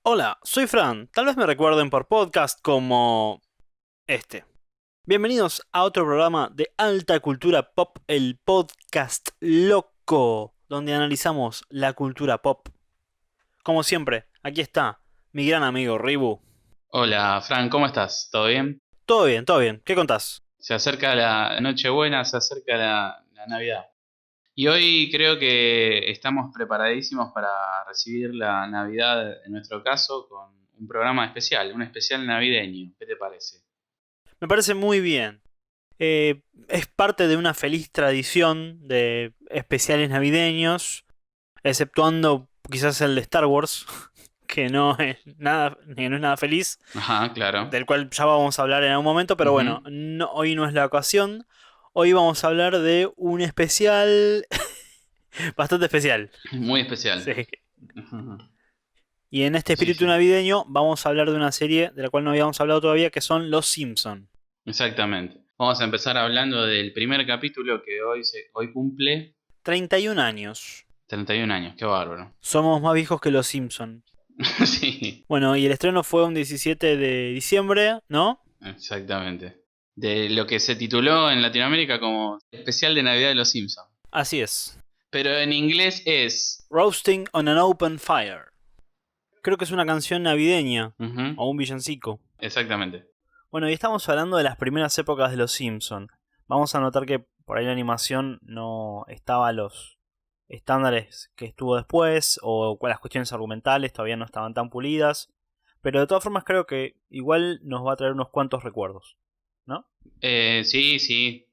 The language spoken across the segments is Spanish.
Hola, soy Fran. Tal vez me recuerden por podcast como este. Bienvenidos a otro programa de alta cultura pop, el podcast loco, donde analizamos la cultura pop. Como siempre, aquí está mi gran amigo Ribu. Hola, Fran, ¿cómo estás? ¿Todo bien? Todo bien, todo bien. ¿Qué contás? Se acerca la Nochebuena, se acerca la Navidad. Y hoy creo que estamos preparadísimos para recibir la Navidad, en nuestro caso, con un programa especial, un especial navideño. ¿Qué te parece? Me parece muy bien. Es parte de una feliz tradición de especiales navideños, exceptuando quizás el de Star Wars, que no es nada feliz. Ajá, claro. Del cual ya vamos a hablar en algún momento, pero bueno, Ujú. hoy no es la ocasión. Hoy vamos a hablar de un especial bastante especial. Muy especial. Sí. Ujú. Y en este Sí, espíritu sí, navideño vamos a hablar de una serie de la cual no habíamos hablado todavía, que son Los Simpson. exactamente. Vamos a empezar hablando del primer capítulo que hoy cumple 31 años. 31 años. Qué bárbaro. Somos más viejos que Los Simpson. Sí. Bueno, y el estreno fue un 17 de diciembre, ¿no? Exactamente. De lo que se tituló en Latinoamérica como Especial de Navidad de los Simpsons. Así es. Pero en inglés es... Roasting on an Open Fire. Creo que es una canción navideña Ujú, o un villancico. exactamente. Bueno, y estamos hablando de las primeras épocas de Los Simpson. Vamos a notar que por ahí la animación no estaba a los estándares que estuvo después, o las cuestiones argumentales todavía no estaban tan pulidas. Pero de todas formas creo que igual nos va a traer unos cuantos recuerdos, ¿no? Sí, sí.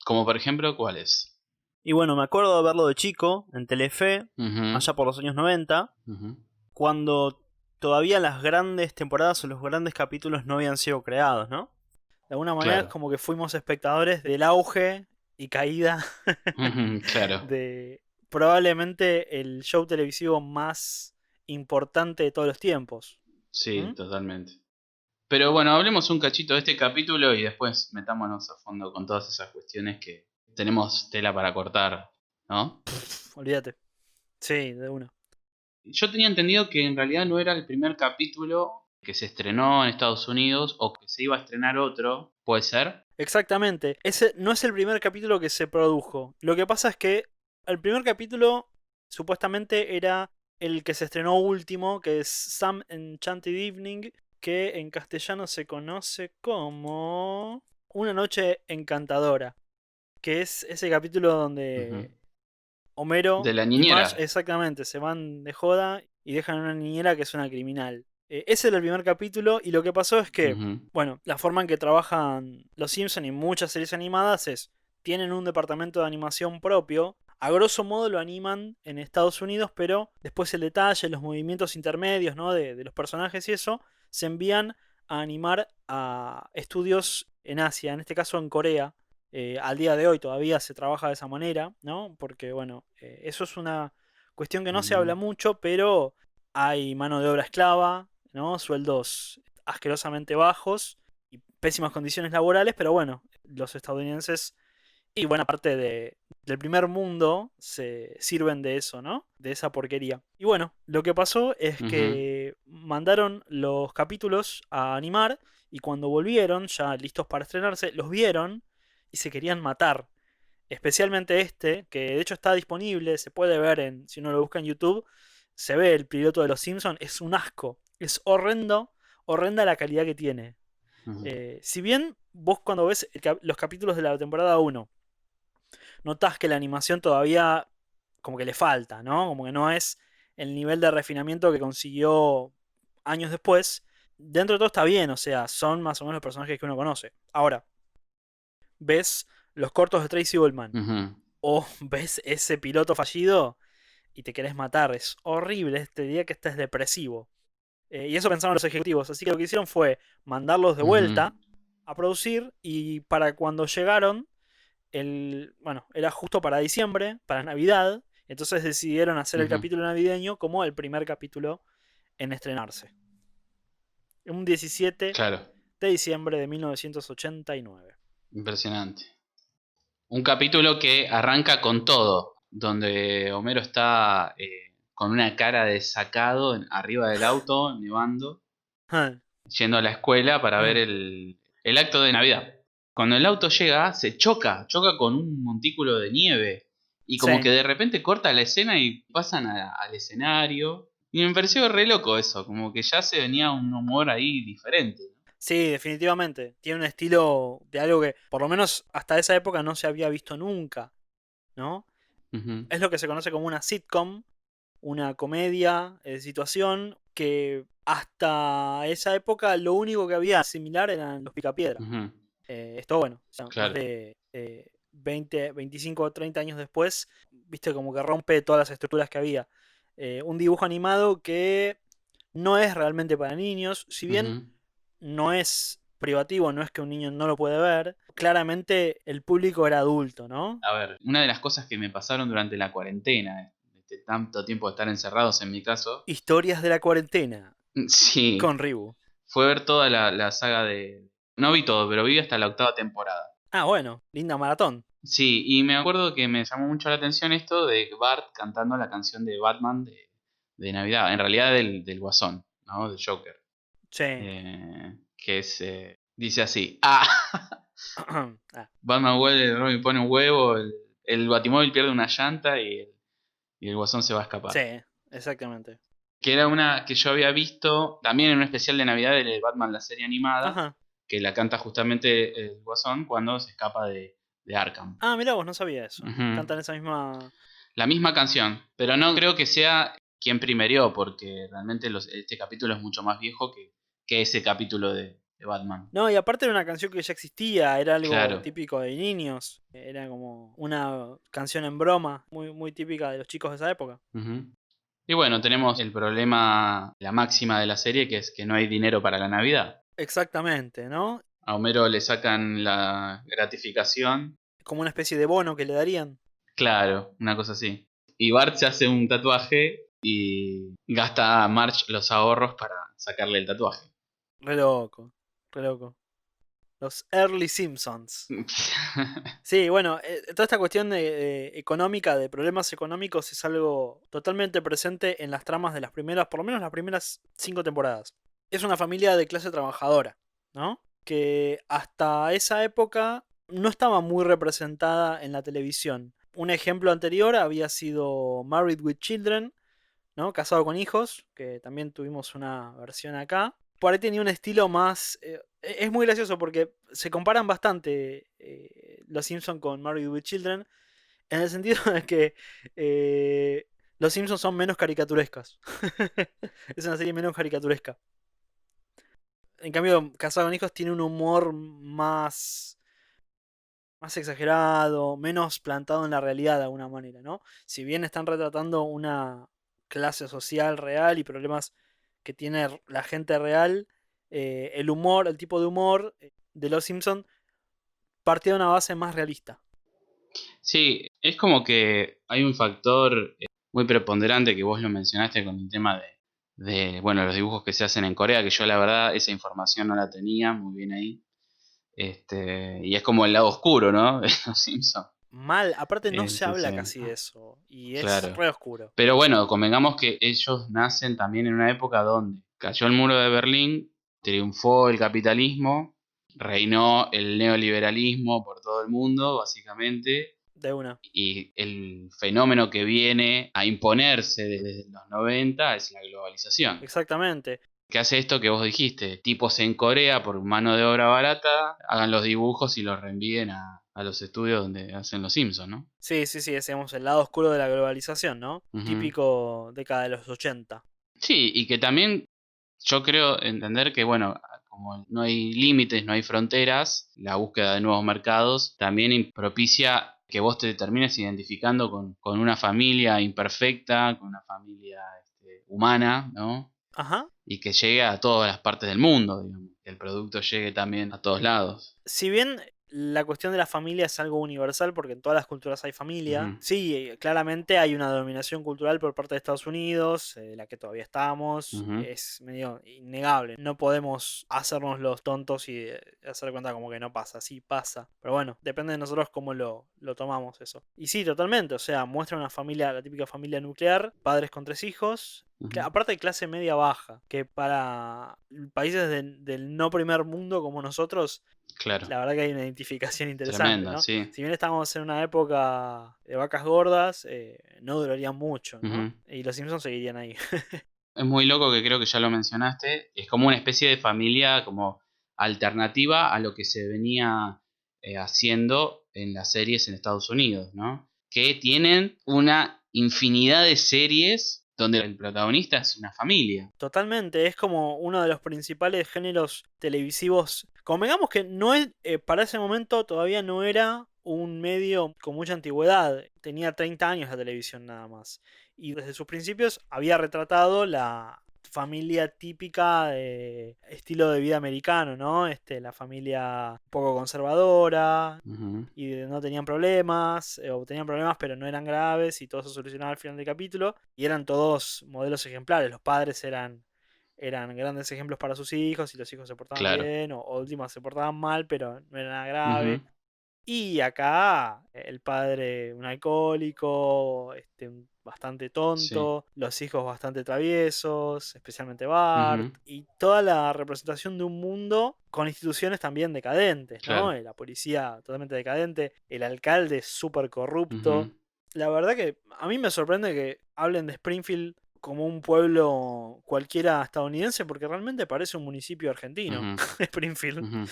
Como por ejemplo, ¿cuáles? Y bueno, me acuerdo de verlo de chico, en Telefe, Ujú, allá por los años 90, ujú. cuando todavía las grandes temporadas o los grandes capítulos no habían sido creados, ¿no? De alguna manera es Claro. como que fuimos espectadores del auge y caída Ujú, claro. de probablemente el show televisivo más importante de todos los tiempos. Sí, ¿Mm? totalmente. Pero bueno, hablemos un cachito de este capítulo y después metámonos a fondo con todas esas cuestiones que tenemos tela para cortar, ¿no? Olvídate. Sí, de una. Yo tenía entendido que en realidad no era el primer capítulo que se estrenó en Estados Unidos o que se iba a estrenar otro, ¿puede ser? Exactamente. Ese no es el primer capítulo que se produjo. Lo que pasa es que el primer capítulo supuestamente era el que se estrenó último, que es Some Enchanted Evening, que en castellano se conoce como Una noche encantadora, que es ese capítulo Ujú. donde Homero De la y Marge niñera. exactamente se van de joda y dejan a una niñera que es una criminal. Ese era el primer capítulo y lo que pasó es que, Ujú, bueno, la forma en que trabajan los Simpsons y muchas series animadas es, tienen un departamento de animación propio, a grosso modo lo animan en Estados Unidos, pero después el detalle, los movimientos intermedios, ¿no? de los personajes y eso, se envían a animar a estudios en Asia, en este caso en Corea, al día de hoy todavía se trabaja de esa manera, ¿no? Porque, bueno, eso es una cuestión que no se ujú, habla mucho, pero hay mano de obra esclava, ¿no? Sueldos asquerosamente bajos y pésimas condiciones laborales, pero bueno, los estadounidenses y buena parte del primer mundo se sirven de eso, ¿no? De esa porquería. Y bueno, lo que pasó es ujú, que mandaron los capítulos a animar y cuando volvieron, ya listos para estrenarse, los vieron y se querían matar. Especialmente este, que de hecho está disponible, se puede ver si uno lo busca en YouTube, se ve el piloto de Los Simpsons, es un asco, es horrendo, horrenda la calidad que tiene. ujú. Si bien vos cuando ves los capítulos de la temporada uno notas que la animación todavía como que le falta, ¿no? Como que no es el nivel de refinamiento que consiguió años después. Dentro de todo está bien, o sea, son más o menos los personajes que uno conoce. Ahora, ves los cortos de Tracy Ullman Ujú. o ves ese piloto fallido y te querés matar. Es horrible, este día que este es depresivo. Y eso pensaron los ejecutivos. Así que lo que hicieron fue mandarlos de Ujú, vuelta a producir y para cuando llegaron bueno, era justo para diciembre, para Navidad, entonces decidieron hacer el ujú. capítulo navideño como el primer capítulo en estrenarse. Un 17 Claro, de diciembre de 1989. impresionante. Un capítulo que arranca con todo, donde Homero está con una cara de sacado arriba del auto, nevando, Ah, yendo a la escuela para ver ah, el acto de Navidad. Cuando el auto llega, se choca con un montículo de nieve. Y como que sí. de repente corta la escena y pasan al escenario. Y me pareció re loco eso, como que ya se venía un humor ahí diferente. Sí, definitivamente. Tiene un estilo de algo que, por lo menos hasta esa época, no se había visto nunca, ¿no? Ujú, Es lo que se conoce como una sitcom, una comedia de situación que hasta esa época lo único que había similar eran los Picapiedra. ujú, Esto, bueno, o sea, más claro. de 20, 25 o 30 años después, viste como que rompe todas las estructuras que había. Un dibujo animado que no es realmente para niños, si bien Ujú. no es privativo, no es que un niño no lo puede ver, claramente el público era adulto, ¿no? A ver, una de las cosas que me pasaron durante la cuarentena, tanto tiempo de estar encerrados en mi caso, Historias de la cuarentena sí, con Ribu. fue ver toda la saga de... No vi todo, pero vi hasta la octava temporada. Ah, bueno, linda maratón. Sí, y me acuerdo que me llamó mucho la atención esto de Bart cantando la canción de Batman de Navidad, en realidad del Guasón, ¿no? Del Joker. Sí. Que es, dice así, ah, Ah, Batman huele, Robin pone un huevo, el Batimóvil pierde una llanta y el Guasón se va a sí, escapar. exactamente. Que era una que yo había visto también en un especial de Navidad de Batman, la serie animada, Ajá. que la canta justamente el Guasón cuando se escapa de Arkham. Ah, mirá vos, no sabía eso. Ujú. Cantan esa misma. La misma canción, pero no creo que sea quien primerió, porque realmente este capítulo es mucho más viejo que ese capítulo de Batman. No, y aparte era una canción que ya existía, era algo Claro. típico de niños. Era como una canción en broma, muy, muy típica de los chicos de esa época. Ujú. Y bueno, tenemos el problema, la máxima de la serie, que es que no hay dinero para la Navidad. Exactamente, ¿no? A Homero le sacan la gratificación. Como una especie de bono que le darían. Claro, una cosa así. Y Bart se hace un tatuaje y gasta a Marge los ahorros para sacarle el tatuaje. Re loco, re loco. Los Early Simpsons. Sí, bueno, toda esta cuestión económica, de problemas económicos, es algo totalmente presente en las tramas de las primeras, por lo menos las primeras 5 temporadas. Es una familia de clase trabajadora, ¿no? Que hasta esa época no estaba muy representada en la televisión. Un ejemplo anterior había sido Married with Children, ¿no? Casado con hijos, que también tuvimos una versión acá. Por ahí tenía un estilo más... es muy gracioso porque se comparan bastante Los Simpsons con Married with Children, en el sentido de que Los Simpsons son menos caricaturescas. Es una serie menos caricaturesca. En cambio, Casado con hijos tiene un humor más exagerado, menos plantado en la realidad de alguna manera, ¿no? Si bien están retratando una clase social real y problemas que tiene la gente real, el humor, el tipo de humor de Los Simpson partía de una base más realista. Sí, es como que hay un factor muy preponderante que vos lo mencionaste con el tema bueno, los dibujos que se hacen en Corea, que yo la verdad esa información no la tenía muy bien ahí. Y es como el lado oscuro, ¿no? De los Simpsons. Mal, aparte no se Sí, habla sí, casi de eso, y es claro. re oscuro. Pero bueno, convengamos que ellos nacen también en una época donde cayó el muro de Berlín, triunfó el capitalismo, reinó el neoliberalismo por todo el mundo, básicamente, De una. y el fenómeno que viene a imponerse desde los 90 es la globalización. Exactamente. ¿Qué hace esto que vos dijiste? Tipos en Corea por mano de obra barata hagan los dibujos y los reenvíen a los estudios donde hacen los Simpsons, ¿no? Sí, sí, sí, decíamos el lado oscuro de la globalización, ¿no? Ujú. Típico década de los 80. Sí, y que también yo creo entender que, bueno, como no hay límites, no hay fronteras, la búsqueda de nuevos mercados también propicia que vos te termines identificando con una familia imperfecta, con una familia humana, ¿no? Ajá. Y que llegue a todas las partes del mundo, digamos, que el producto llegue también a todos lados. Si bien la cuestión de la familia es algo universal porque en todas las culturas hay familia. Ujú, Sí, claramente hay una dominación cultural por parte de Estados Unidos, de la que todavía estamos. ujú. Es medio innegable. No podemos hacernos los tontos y hacer cuenta como que no pasa. Sí pasa. Pero bueno, depende de nosotros cómo lo tomamos eso. Y sí, totalmente. O sea, muestra una familia, la típica familia nuclear, padres con 3 hijos. Ujú. Aparte de clase media baja, que para países del no primer mundo como nosotros, Claro, la verdad que hay una identificación interesante, tremenda, ¿no? sí. Si bien estábamos en una época de vacas gordas, no durarían mucho, ¿no? Ujú. Y los Simpsons seguirían ahí. Es muy loco que creo que ya lo mencionaste. Es como una especie de familia como alternativa a lo que se venía haciendo en las series en Estados Unidos, ¿no? Que tienen una infinidad de series donde el protagonista es una familia. Totalmente, es como uno de los principales géneros televisivos. Convengamos que no es, para ese momento todavía no era un medio con mucha antigüedad, tenía 30 años la televisión nada más. Y desde sus principios había retratado la familia típica de estilo de vida americano, ¿no? La familia un poco conservadora, Ujú. y no tenían problemas, o tenían problemas pero no eran graves y todo se solucionaba al final del capítulo y eran todos modelos ejemplares, los padres eran grandes ejemplos para sus hijos y los hijos se portaban Claro. bien o últimas se portaban mal pero no era nada grave. Ujú. Y acá el padre un alcohólico, bastante Sí. tonto, los hijos bastante traviesos, especialmente Bart, Ujú. y toda la representación de un mundo con instituciones también decadentes, ¿no? Claro. La policía totalmente decadente, el alcalde súper Ujú. corrupto. La verdad que a mí me sorprende que hablen de Springfield como un pueblo cualquiera estadounidense porque realmente parece un municipio argentino, Ujú. Springfield. Ujú.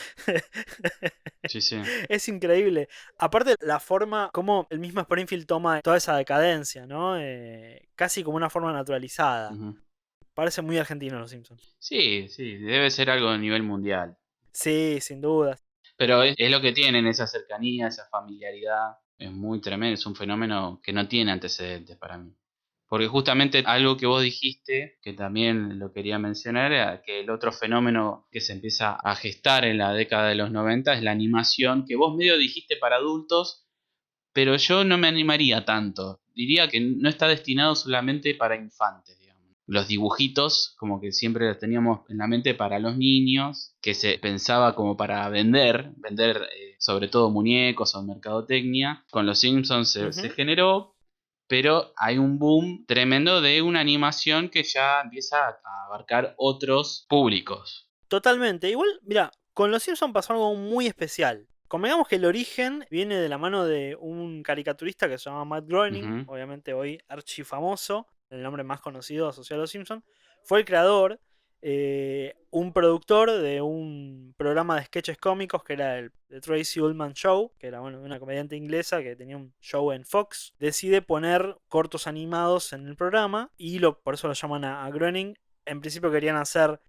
Sí, sí. Es increíble. Aparte, la forma como el mismo Springfield toma toda esa decadencia, ¿no? Casi como una forma naturalizada. Ujú. Parece muy argentino los Simpsons. Sí, sí, debe ser algo a nivel mundial. Sí, sin duda. Pero es lo que tienen, esa cercanía, esa familiaridad. Es muy tremendo, es un fenómeno que no tiene antecedentes para mí. Porque justamente algo que vos dijiste, que también lo quería mencionar, era que el otro fenómeno que se empieza a gestar en la década de los 90 es la animación, que vos medio dijiste para adultos, pero yo no me animaría tanto. Diría que no está destinado solamente para infantes, digamos. Los dibujitos, como que siempre los teníamos en la mente para los niños, que se pensaba como para vender sobre todo muñecos o mercadotecnia. Con los Simpsons se Ujú. generó, pero hay un boom tremendo de una animación que ya empieza a abarcar otros públicos. Totalmente. Igual, mira, con los Simpsons pasó algo muy especial. Convengamos que el origen viene de la mano de un caricaturista que se llama Matt Groening, Ujú. obviamente hoy archifamoso, el nombre más conocido asociado a los Simpsons. Fue el creador, un productor de un programa de sketches cómicos que era el The Tracy Ullman Show, que era bueno, una comediante inglesa que tenía un show en Fox. Decide poner cortos animados en el programa y por eso lo llaman a Groening. En principio querían hacer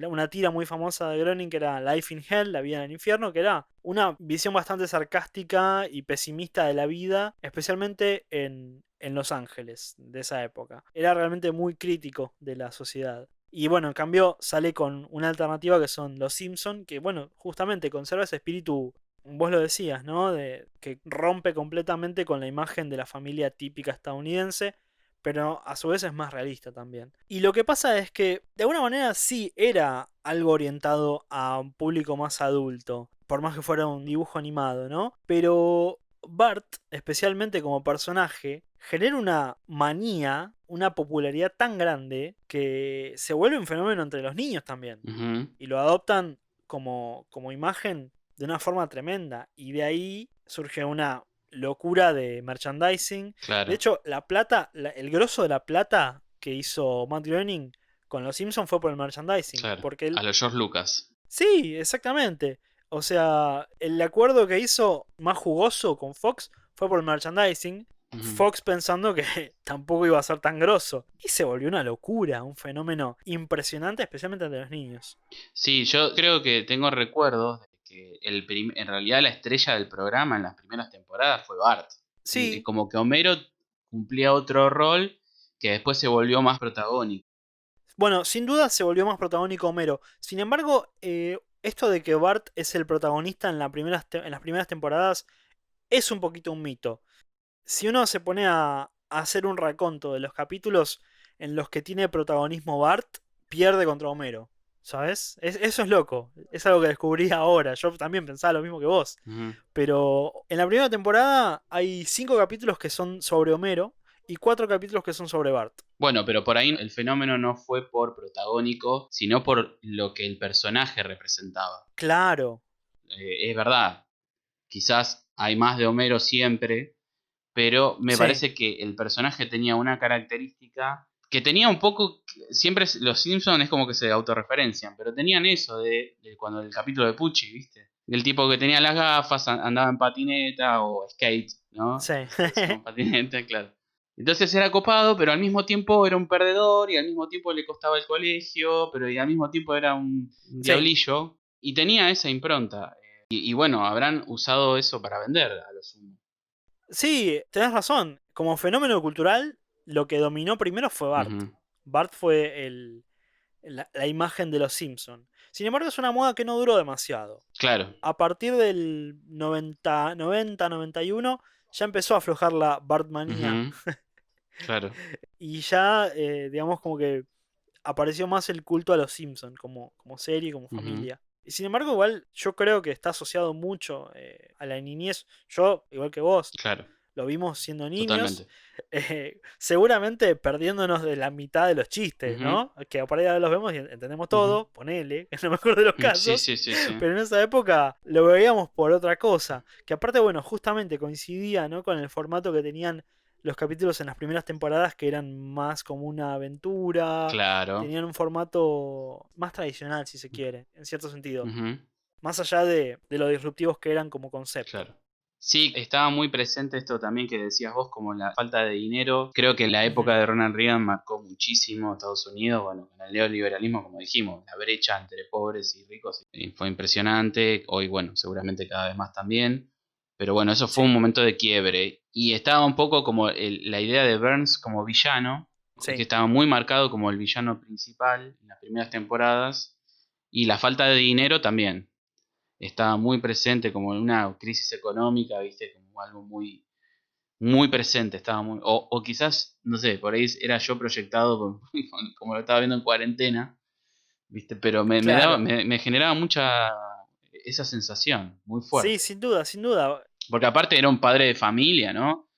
una tira muy famosa de Groening que era Life in Hell, la vida en el infierno, que era una visión bastante sarcástica y pesimista de la vida, especialmente en Los Ángeles de esa época. Era realmente muy crítico de la sociedad. Y bueno, en cambio sale con una alternativa que son Los Simpson, que bueno, justamente conserva ese espíritu, vos lo decías, ¿no? Que rompe completamente con la imagen de la familia típica estadounidense, pero a su vez es más realista también. Y lo que pasa es que de alguna manera sí era algo orientado a un público más adulto, por más que fuera un dibujo animado, ¿no? Pero Bart, especialmente como personaje, genera una manía, una popularidad tan grande que se vuelve un fenómeno entre los niños también. Ujú. Y lo adoptan como imagen de una forma tremenda. Y de ahí surge una locura de merchandising. De Claro, hecho, la plata, el grosso de la plata que hizo Matt Groening con los Simpsons fue por el merchandising. claro. Porque él. A los George Lucas. Sí, exactamente. O sea, el acuerdo que hizo más jugoso con Fox fue por el merchandising. Ujú. Fox pensando que tampoco iba a ser tan grosso. Y se volvió una locura, un fenómeno impresionante, especialmente entre los niños. Sí, yo creo que tengo recuerdos de que en realidad la estrella del programa en las primeras temporadas fue Bart. Y Sí, como que Homero cumplía otro rol que después se volvió más protagónico. bueno, sin duda se volvió más protagónico Homero. Sin embargo, esto de que Bart es el protagonista en, en las primeras temporadas es un poquito un mito. Si uno se pone a hacer un raconto de los capítulos en los que tiene protagonismo Bart, pierde contra Homero. ¿Sabes? Eso es loco. Es algo que descubrí ahora. Yo también pensaba lo mismo que vos. Ujú. Pero en la primera temporada hay 5 capítulos que son sobre Homero y 4 capítulos que son sobre Bart. Bueno, pero por ahí el fenómeno no fue por protagónico, sino por lo que el personaje representaba. Claro. Es verdad, quizás hay más de Homero siempre, pero me Sí. parece que el personaje tenía una característica que tenía un poco, siempre los Simpsons es como que se autorreferencian, pero tenían eso de cuando el capítulo de Pucci, ¿viste? El tipo que tenía las gafas, andaba en patineta o skate, ¿no? Sí. Le decíamos patineta, claro. Entonces era copado, pero al mismo tiempo era un perdedor y al mismo tiempo le costaba el colegio, pero y al mismo tiempo era un Sí. diablillo y tenía esa impronta. Y bueno, habrán usado eso para vender a los sumo. Sí, tenés razón. Como fenómeno cultural, lo que dominó primero fue Bart. Ujú. Bart fue la imagen de los Simpson. Sin embargo, es una moda que no duró demasiado. Claro. A partir del 91 ya empezó a aflojar la Bartmanía. Ujú. Claro. Y ya, digamos, como que apareció más el culto a los Simpson como serie, como Ujú. familia. Y sin embargo, igual yo creo que está asociado mucho a la niñez. Yo, igual que vos, Claro. lo vimos siendo niños, Totalmente. seguramente perdiéndonos de la mitad de los chistes, Ujú. ¿no? Que por ahí ahora los vemos y entendemos Ujú. todo, ponele, en lo mejor de los Sí, casos, sí, sí, sí. pero en esa época lo veíamos por otra cosa, que aparte, bueno, justamente coincidía, ¿no? Con el formato que tenían los capítulos en las primeras temporadas, que eran más como una aventura, Claro. tenían un formato más tradicional, si se quiere, en cierto sentido, Ujú. más allá de lo disruptivos que eran como concepto. Claro. Sí, estaba muy presente esto también que decías vos, como la falta de dinero. Creo que la época Ujú. de Ronald Reagan marcó muchísimo a Estados Unidos, bueno, con el neoliberalismo, como dijimos, la brecha entre pobres y ricos fue impresionante. Hoy, bueno, seguramente cada vez más también. Pero bueno, eso fue un Sí, momento de quiebre. Y estaba un poco como la idea de Burns como villano, que sí, estaba muy marcado como el villano principal en las primeras temporadas. Y la falta de dinero también estaba muy presente como en una crisis económica, viste, como algo muy, muy presente, estaba muy, o quizás, no sé, por ahí era yo proyectado como lo estaba viendo en cuarentena, viste, pero claro. me generaba mucha esa sensación, muy Sí, fuerte. sin duda, sin duda. Porque aparte era un padre de familia, ¿no?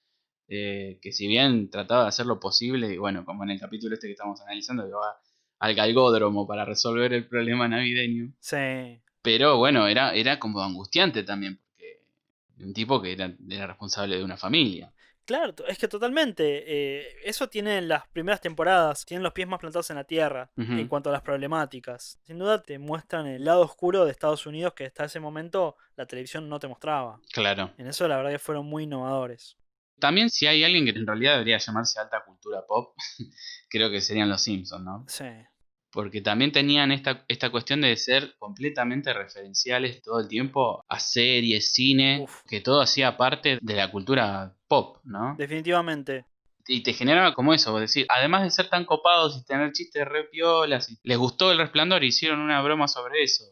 Que si bien trataba de hacer lo posible, y bueno, como en el capítulo este que estamos analizando, que va al galgódromo para resolver el problema navideño. Sí. Pero bueno, era como angustiante también, porque un tipo que era responsable de una familia. Claro, es que totalmente. Eso tiene en las primeras temporadas, tienen los pies más plantados en la tierra en Ujú. cuanto a las problemáticas. Sin duda te muestran el lado oscuro de Estados Unidos que hasta ese momento la televisión no te mostraba. Claro. En eso la verdad que fueron muy innovadores. También si hay alguien que en realidad debería llamarse alta cultura pop, creo que serían los Simpsons, ¿no? Sí. Porque también tenían esta cuestión de ser completamente referenciales todo el tiempo a series, cine, Uf, que todo hacía parte de la cultura pop, ¿no? definitivamente. Y te generaba como eso, es decir, además de ser tan copados y tener chistes re piolas, les gustó El Resplandor y hicieron una broma sobre eso.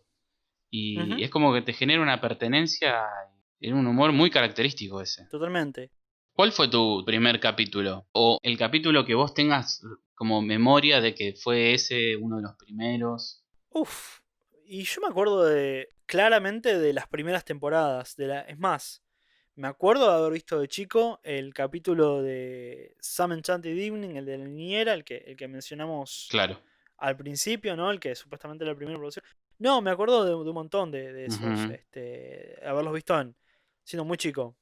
Y Ujú, es como que te genera una pertenencia en un humor muy característico ese. totalmente. ¿Cuál fue tu primer capítulo? O el capítulo que vos tengas como memoria de que fue ese uno de los primeros. Uf. Y yo me acuerdo claramente de las primeras temporadas. Es más, me acuerdo de haber visto de chico el capítulo de Some Enchanted Evening, el de la niñera, el que mencionamos Claro. al principio, ¿no? El que supuestamente era la primera producción. No, me acuerdo de un montón de esos, Ujú. haberlos visto siendo muy chico.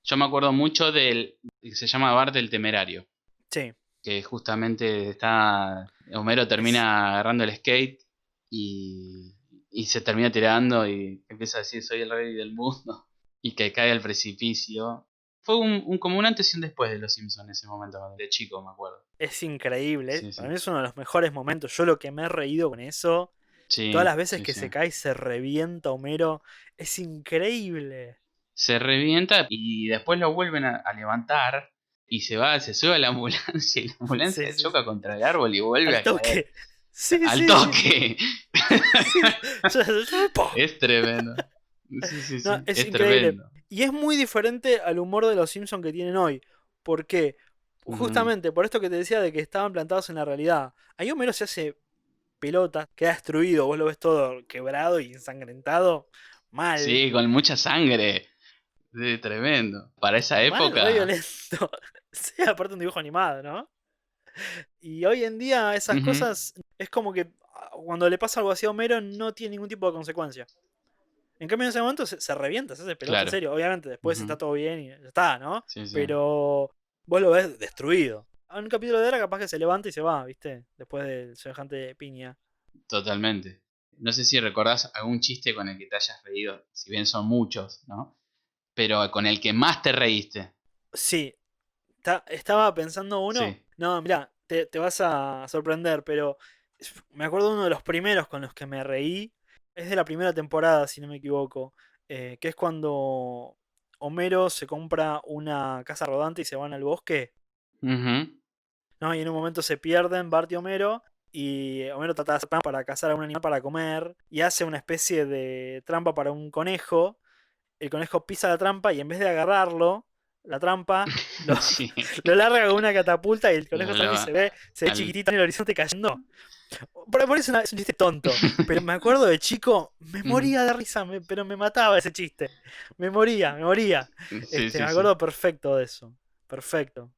Yo me acuerdo mucho del que se llama Bart el Temerario, Sí, que justamente está Homero es, termina agarrando el skate y, y se termina tirando y empieza a decir soy el rey del mundo y que cae al precipicio. Fue como un antes y un después de Los Simpsons en ese momento, de chico me acuerdo. es increíble. Sí, Para sí. mí es uno de los mejores momentos. Yo lo que me he reído con eso, todas Sí, las veces sí, que sí. se cae y se revienta Homero, es increíble. Se revienta y después lo vuelven a levantar y se sube a la ambulancia y la Sí, ambulancia sí, sí. choca contra el árbol y vuelve Al a caer toque. Sí, al sí, sí, sí. toque. Sí, ¡pum! Es tremendo. Sí, sí, No, sí. es Es increíble. tremendo. Y es muy diferente al humor de los Simpsons que tienen hoy. ¿Por qué? Ujú. Justamente por esto que te decía de que estaban plantados en la realidad. Ahí Homero se hace pelota, queda destruido, vos lo ves todo quebrado y ensangrentado. Mal, Sí, con mucha sangre. Sí, tremendo. Para esa mal, re época. violento. Sí, aparte un dibujo animado, ¿no? Y hoy en día esas Ujú. cosas es como que cuando le pasa algo así a Homero no tiene ningún tipo de consecuencia. En cambio en ese momento se revienta, se hace pelota en Claro. serio. Obviamente después está Ujú. todo bien y ya está, ¿no? Sí, sí. Pero vos lo ves destruido. En un capítulo de era capaz que se levanta y se va, ¿viste? Después del semejante piña. Totalmente. No sé si recordás algún chiste con el que te hayas reído, si bien son muchos, ¿no? Pero con el que más te reíste. Sí, estaba pensando uno. Sí. No, mirá, te vas a sorprender, pero me acuerdo uno de los primeros con los que me reí. Es de la primera temporada, si no me equivoco. Que es cuando Homero se compra una casa rodante y se van al bosque. Ujú. ¿No? Y en un momento se pierden Bart y Homero. Y Homero trata de hacer trampa para cazar a un animal para comer. Y hace una especie de trampa para un conejo. El conejo pisa la trampa y en vez de agarrarlo, la trampa, lo, Sí. lo larga con una catapulta y el Lo conejo también hablaba se ve al. chiquitito en el horizonte cayendo. Por eso es un chiste tonto. Pero me acuerdo de chico, me Ujú. moría de risa, pero me mataba ese chiste. Me moría, me moría. Sí, Me sí, sí. acuerdo perfecto de eso. Perfecto.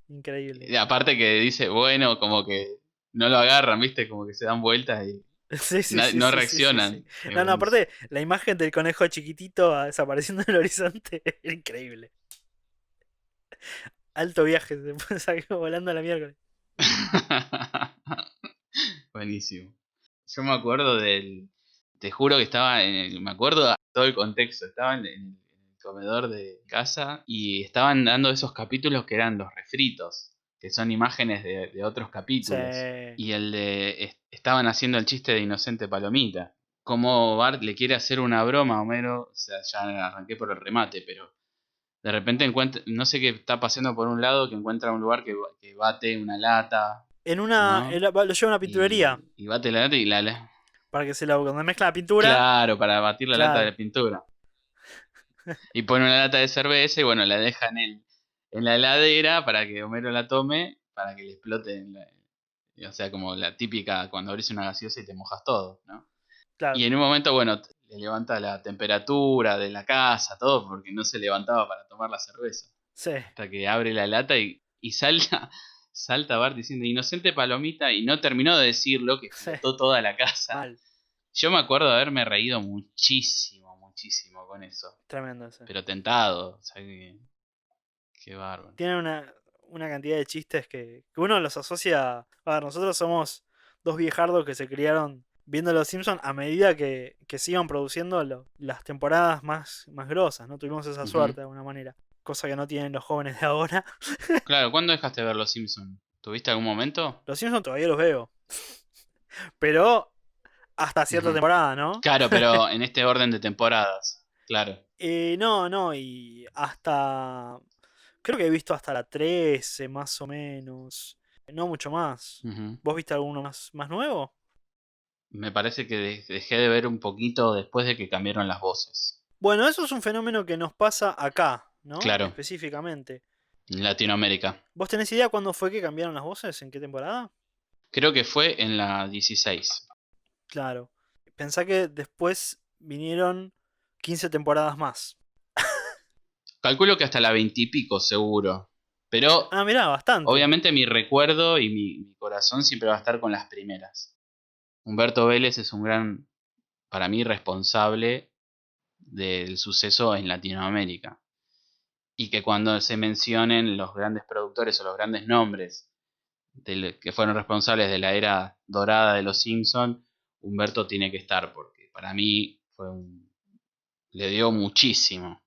Increíble. Y aparte que dice, bueno, como que no lo agarran, ¿viste? Como que se dan vueltas y Sí, sí, sí, no sí, sí, sí, sí. reaccionan. Es No, no, buenísimo. aparte, la imagen del conejo chiquitito desapareciendo en el horizonte era increíble. Alto viaje, se salió volando a la miércoles. Buenísimo. Yo me acuerdo del. Te juro que estaba en me acuerdo todo el contexto. Estaba en el comedor de casa y estaban dando esos capítulos que eran los refritos, que son imágenes de otros Sí. capítulos. Y el de. Estaban haciendo el chiste de Inocente Palomita. Como Bart le quiere hacer una broma a Homero. O sea, ya arranqué por el remate, pero. De repente encuentra, no sé qué está pasando por un lado, que encuentra un lugar que bate una lata, En una. ¿no? Lo lleva a una pinturería. Y bate la lata y Para que se la. Cuando mezcla la pintura. claro, para batir la lata Claro. de pintura. Y pone una lata de cerveza y bueno, la deja en la heladera para que Homero la tome, para que le explote. O sea, como la típica cuando abrís una gaseosa y te mojas todo, ¿no? Claro. Y en un momento, bueno, le levanta la temperatura de la casa, todo, porque no se levantaba para tomar la cerveza. Sí. Hasta que abre la lata y salta, salta Bart diciendo Inocente Palomita y no terminó de decirlo, que Sí. explotó toda la casa. Mal. Yo me acuerdo de haberme reído muchísimo, muchísimo con eso. Tremendo ese. Pero tentado, o sea qué bárbaro. Tiene una cantidad de chistes que uno los asocia. A ver, nosotros somos dos viejardos que se criaron viendo Los Simpsons a medida que se iban produciendo las temporadas más grosas, ¿no? Tuvimos esa Ujú. suerte de alguna manera. Cosa que no tienen los jóvenes de ahora. Claro, ¿cuándo dejaste de ver Los Simpsons? ¿Tuviste algún momento? Los Simpsons todavía los veo. Pero hasta cierta Ujú. temporada, ¿no? Claro, pero en este orden de temporadas. Claro. No, no, y hasta. Creo que he visto hasta la 13 más o menos. No mucho más. Ujú. ¿Vos viste alguno más nuevo? Me parece que dejé de ver un poquito después de que cambiaron las voces. Bueno, eso es un fenómeno que nos pasa acá, ¿no? Claro, Específicamente. en Latinoamérica. ¿Vos tenés idea cuándo fue que cambiaron las voces? ¿En qué temporada? Creo que fue en la 16. Claro. Pensá que después vinieron 15 temporadas más. Calculo que hasta la 20 y pico seguro. Pero Ah, mirá, bastante. obviamente mi recuerdo y mi corazón siempre va a estar con las primeras. Humberto Vélez es un gran, para mí, responsable del suceso en Latinoamérica. Y que cuando se mencionen los grandes productores o los grandes nombres que fueron responsables de la era dorada de los Simpson, Humberto tiene que estar, porque para mí le dio muchísimo.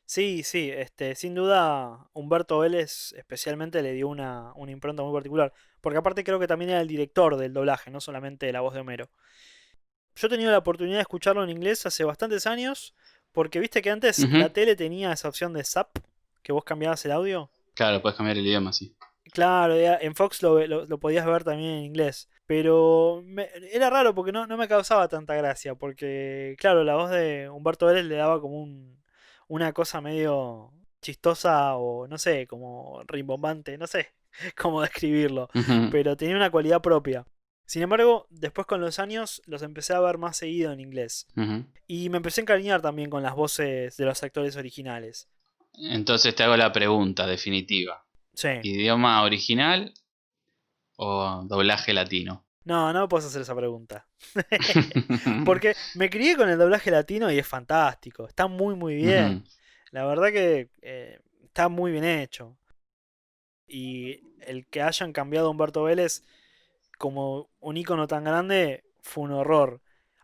Sí, sí, sin duda Humberto Vélez especialmente le dio una impronta muy particular. Porque aparte creo que también era el director del doblaje, no solamente la voz de Homero. Yo he tenido la oportunidad de escucharlo en inglés hace bastantes años, porque viste que antes Ujú. la tele tenía esa opción de zap, que vos cambiabas el audio. Claro, puedes cambiar el idioma, sí. Claro, en Fox lo podías ver también en inglés. Pero era raro porque no me causaba tanta gracia, porque claro, la voz de Humberto Vélez le daba como una cosa medio chistosa o no sé, como rimbombante, no sé cómo describirlo, Ujú, pero tenía una cualidad propia. Sin embargo, después con los años los empecé a ver más seguido en inglés. ujú. Y me empecé a encariñar también con las voces de los actores originales. Entonces te hago la pregunta definitiva. Sí. ¿Idioma original o doblaje latino? No puedo hacer esa pregunta. Porque me crié con el doblaje latino y es fantástico. Está muy Ujú, bien. La verdad que está muy bien hecho. Y el que hayan cambiado a Humberto Vélez como un icono tan grande fue un horror.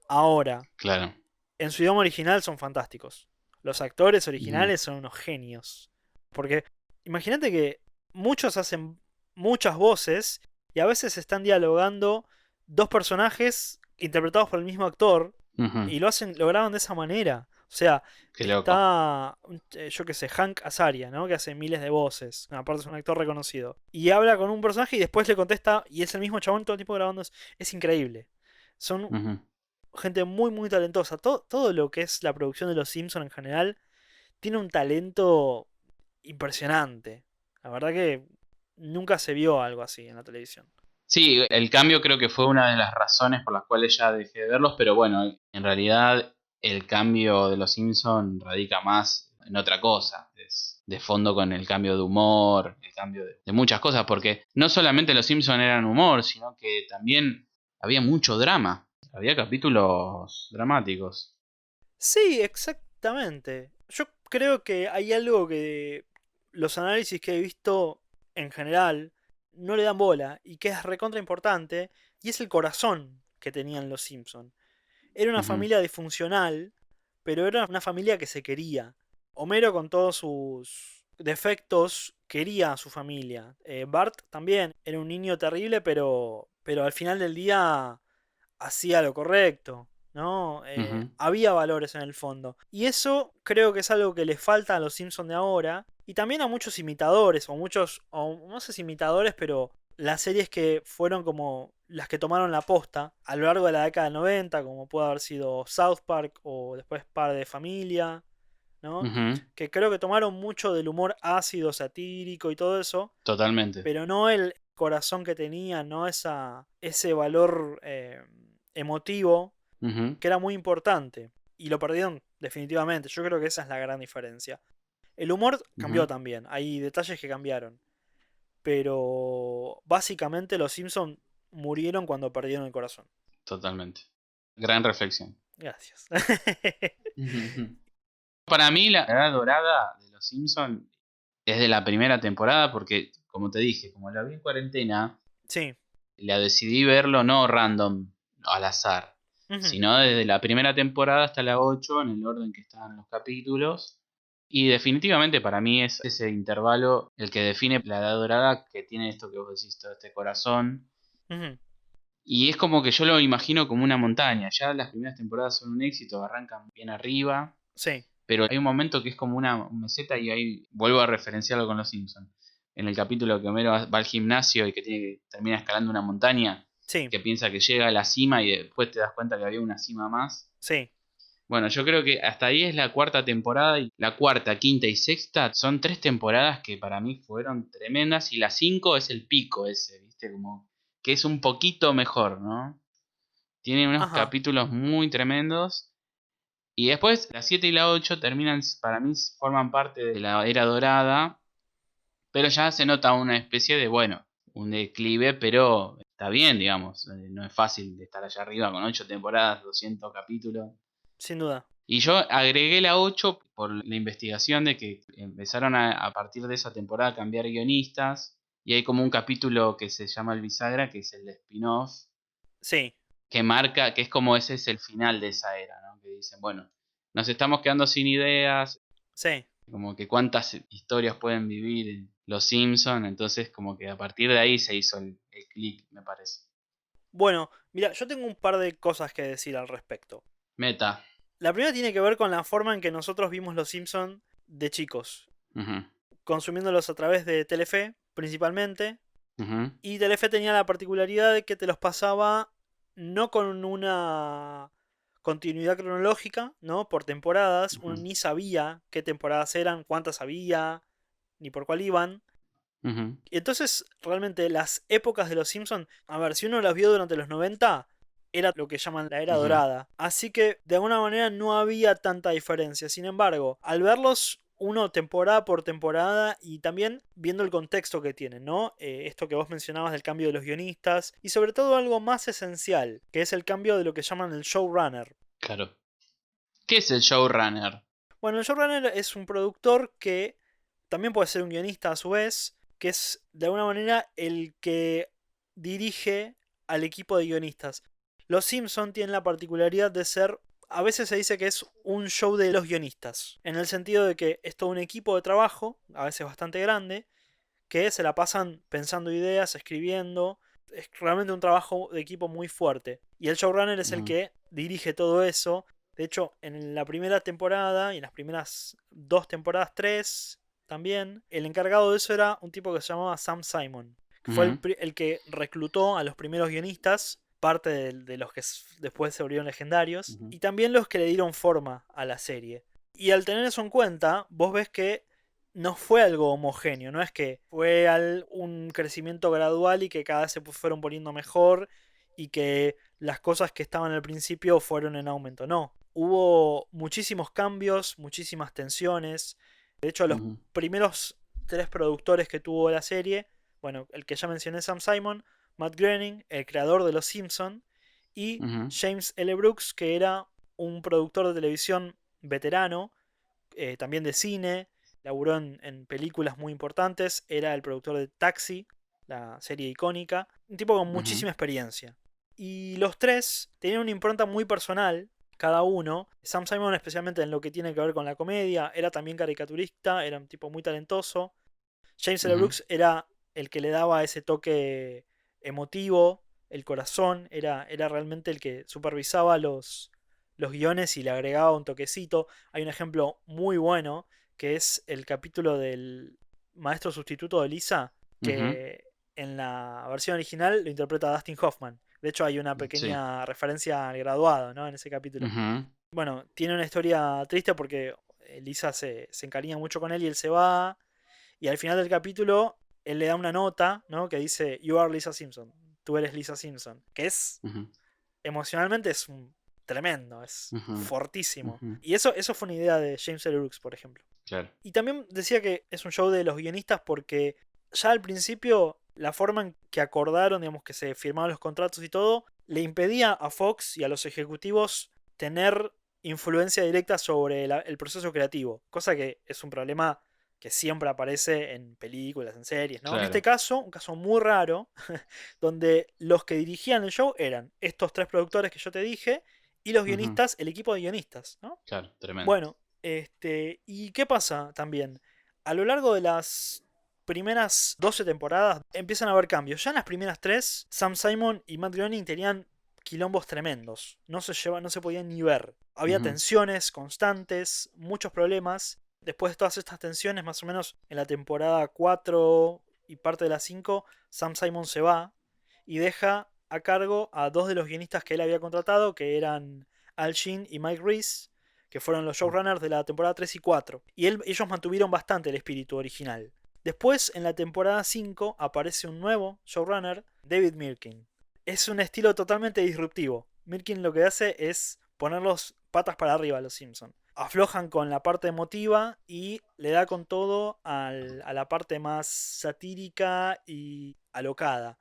Ahora, claro. en su idioma original son fantásticos. Los actores Ujú, originales son unos genios. Porque imagínate que muchos hacen muchas voces y a veces están dialogando dos personajes interpretados por el mismo actor ujú. y lo graban de esa manera. O sea, Qué loco. está, yo qué sé, Hank Azaria, ¿no? Que hace miles de voces. Aparte es un actor reconocido. Y habla con un personaje y después le contesta y es el mismo chabón todo el tiempo grabando. Es increíble. Son Ujú. gente muy talentosa. Todo lo que es la producción de Los Simpsons en general tiene un talento impresionante. La verdad que nunca se vio algo así en la televisión. Sí, el cambio creo que fue una de las razones por las cuales ya dejé de verlos, pero bueno, en realidad el cambio de los Simpson radica más en otra cosa, es de fondo con el cambio de humor, el cambio de muchas cosas, porque no solamente los Simpson eran humor, sino que también había mucho drama, había capítulos dramáticos. Sí, exactamente. Yo creo que hay algo que los análisis que he visto en general no le dan bola y que es recontra importante y es el corazón que tenían los Simpson. Era una Ujú, familia disfuncional, pero era una familia que se quería. Homero con todos sus defectos quería a su familia. Bart también era un niño terrible, pero al final del día hacía lo correcto, ¿no? ujú, Había valores en el fondo. Y eso creo que es algo que le falta a los Simpsons de ahora. Y también a muchos imitadores, o muchos, o no sé si imitadores, pero las series que fueron como las que tomaron la posta a lo largo de la década del 90, como puede haber sido South Park o después Padre de Familia, ¿no? ujú, Que creo que tomaron mucho del humor ácido, satírico y todo eso, totalmente. pero no el corazón que tenía, no ese valor emotivo Ujú, que era muy importante. Y lo perdieron definitivamente. Yo creo que esa es la gran diferencia. El humor cambió ujú, también, hay detalles que cambiaron. Pero básicamente los Simpsons murieron cuando perdieron el corazón. totalmente. Gran reflexión. Gracias. Ujú. Para mí la edad dorada de los Simpson es de la primera temporada porque, como te dije, como la vi en cuarentena, Sí. la decidí verlo no random, al azar, Ujú, sino desde la primera temporada hasta la 8 en el orden que estaban los capítulos. Y definitivamente para mí es ese intervalo el que define la edad dorada que tiene esto que vos decís, todo este corazón. ujú. Y es como que yo lo imagino como una montaña. Ya las primeras temporadas son un éxito, arrancan bien arriba. Sí, Pero hay un momento que es como una meseta y ahí vuelvo a referenciarlo con los Simpsons. En el capítulo que Homero va al gimnasio y que termina escalando una montaña, sí, que piensa que llega a la cima y después te das cuenta que había una cima más. sí. Bueno, yo creo que hasta ahí es la cuarta temporada y la cuarta, quinta y sexta son tres temporadas que para mí fueron tremendas y la cinco es el pico ese, ¿viste? Como que es un poquito mejor, ¿no? Tiene unos Ajá. capítulos muy tremendos y después las 7 y la 8 terminan, para mí, forman parte de la era dorada, pero ya se nota una especie de, bueno, un declive, pero está bien, digamos. No es fácil de estar allá arriba con 8 temporadas, 200 capítulos. Sin duda. Y yo agregué la 8 por la investigación de que empezaron a partir de esa temporada a cambiar guionistas. Y hay como un capítulo que se llama El Bisagra, que es el de spin-off, Sí, que marca, que es como ese es el final de esa era, ¿no? Que dicen, bueno, nos estamos quedando sin ideas, sí. como que cuántas historias pueden vivir en los Simpsons, entonces como que a partir de ahí se hizo el click, me parece. Bueno, mira, yo tengo un par de cosas que decir al respecto. Meta. La primera tiene que ver con la forma en que nosotros vimos Los Simpson de chicos, Ujú, consumiéndolos a través de Telefe, principalmente, Ujú, Y Telefe tenía la particularidad de que te los pasaba no con una continuidad cronológica, ¿no? Por temporadas. Uno ujú, ni sabía qué temporadas eran, cuántas había, ni por cuál iban. ujú, Y entonces, realmente, las épocas de los Simpsons, a ver, si uno las vio durante los 90 era lo que llaman la era ujú, dorada. Así que, de alguna manera, no había tanta diferencia. Sin embargo, al verlos uno temporada por temporada y también viendo el contexto que tienen, ¿no? Esto que vos mencionabas del cambio de los guionistas y sobre todo algo más esencial, que es el cambio de lo que llaman el showrunner. claro. ¿Qué es el showrunner? Bueno, el showrunner es un productor que también puede ser un guionista a su vez, que es de alguna manera el que dirige al equipo de guionistas. Los Simpson tienen la particularidad de ser, a veces se dice que es un show de los guionistas, en el sentido de que es todo un equipo de trabajo, a veces bastante grande, que se la pasan pensando ideas, escribiendo. Es realmente un trabajo de equipo muy fuerte. Y el showrunner es el Ujú, que dirige todo eso. De hecho, en la primera temporada y en las primeras dos temporadas, tres también, el encargado de eso era un tipo que se llamaba Sam Simon. Que fue ujú, el que reclutó a los primeros guionistas, parte de los que después se volvieron legendarios, ujú, y también los que le dieron forma a la serie. Y al tener eso en cuenta, vos ves que no fue algo homogéneo, no es que fue un crecimiento gradual y que cada vez se fueron poniendo mejor y que las cosas que estaban al principio fueron en aumento, no. Hubo muchísimos cambios, muchísimas tensiones. De hecho, los ujú, primeros tres productores que tuvo la serie, bueno, el que ya mencioné, Sam Simon, Matt Groening, el creador de Los Simpson, y ujú, James L. Brooks, que era un productor de televisión veterano, también de cine, laburó en películas muy importantes, era el productor de Taxi, la serie icónica, un tipo con ujú, muchísima experiencia. Y los tres tenían una impronta muy personal, cada uno. Sam Simon especialmente en lo que tiene que ver con la comedia, era también caricaturista, era un tipo muy talentoso. James L. ujú, Brooks era el que le daba ese toque emotivo, el corazón, era realmente el que supervisaba los guiones y le agregaba un toquecito. Hay un ejemplo muy bueno que es el capítulo del maestro sustituto de Lisa, ujú, que en la versión original lo interpreta Dustin Hoffman. De hecho, hay una sí. pequeña referencia al graduado, ¿no? En ese capítulo. Ujú, Bueno, tiene una historia triste porque Lisa se encariña mucho con él y él se va. Y al final del capítulo, él le da una nota, ¿no? Que dice, You are Lisa Simpson. Tú eres Lisa Simpson. Que es, ujú, emocionalmente, es tremendo, es ujú, fortísimo. ujú, Y eso fue una idea de James L. Brooks, por ejemplo. claro. Y también decía que es un show de los guionistas porque ya al principio la forma en que acordaron, digamos, que se firmaban los contratos y todo, le impedía a Fox y a los ejecutivos tener influencia directa sobre el proceso creativo, cosa que es un problema que siempre aparece en películas, en series, ¿no? En este Claro. caso, un caso muy raro, donde los que dirigían el show eran estos tres productores que yo te dije y los Ujú, guionistas, el equipo de guionistas, ¿no? claro, tremendo. Bueno, ¿y qué pasa también? A lo largo de las primeras 12 temporadas empiezan a haber cambios. Ya en las primeras tres, Sam Simon y Matt Groening tenían quilombos tremendos. No se podían ni ver. Había Ujú, tensiones constantes, muchos problemas. Después de todas estas tensiones, más o menos en la temporada 4 y parte de la 5, Sam Simon se va y deja a cargo a dos de los guionistas que él había contratado, que eran Al Jean y Mike Reiss, que fueron los showrunners de la temporada 3 y 4. Y ellos mantuvieron bastante el espíritu original. Después, en la temporada 5, aparece un nuevo showrunner, David Mirkin. Es un estilo totalmente disruptivo. Mirkin lo que hace es poner los patas para arriba a los Simpsons. Aflojan con la parte emotiva y le da con todo a la parte más satírica y alocada.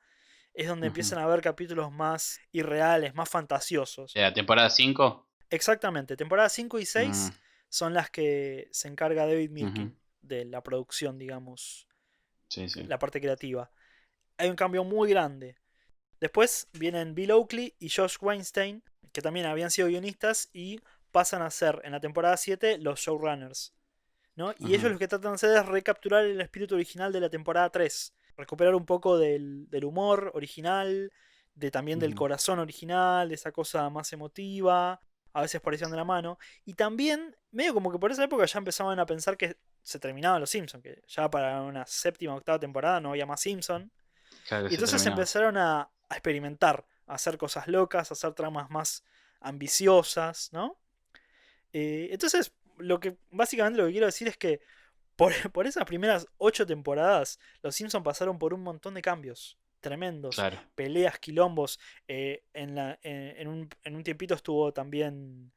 Es donde ujú. empiezan a haber capítulos más irreales, más fantasiosos. ¿De la temporada 5? Exactamente, temporadas 5 y Mm, 6 son las que se encarga David ujú, Mirkin de la producción, digamos, sí, sí. la parte creativa. Hay un cambio muy grande. Después vienen Bill Oakley y Josh Weinstein, que también habían sido guionistas y pasan a ser en la temporada 7 los showrunners, ¿no? Y ellos Ujú, lo que tratan de hacer es recapturar el espíritu original de la temporada 3, recuperar un poco del humor original, también del ujú, corazón original, de esa cosa más emotiva, a veces parecían de la mano. Y también, medio como que por esa época ya empezaban a pensar que se terminaban los Simpsons, que ya para una séptima o octava temporada no había más Simpson. Claro que Y se entonces terminaba. empezaron a experimentar, a hacer cosas locas, a hacer tramas más ambiciosas, ¿no? Entonces, básicamente lo que quiero decir es que por esas primeras 8 temporadas, los Simpsons pasaron por un montón de cambios tremendos, Claro. peleas, quilombos. En un tiempito estuvo también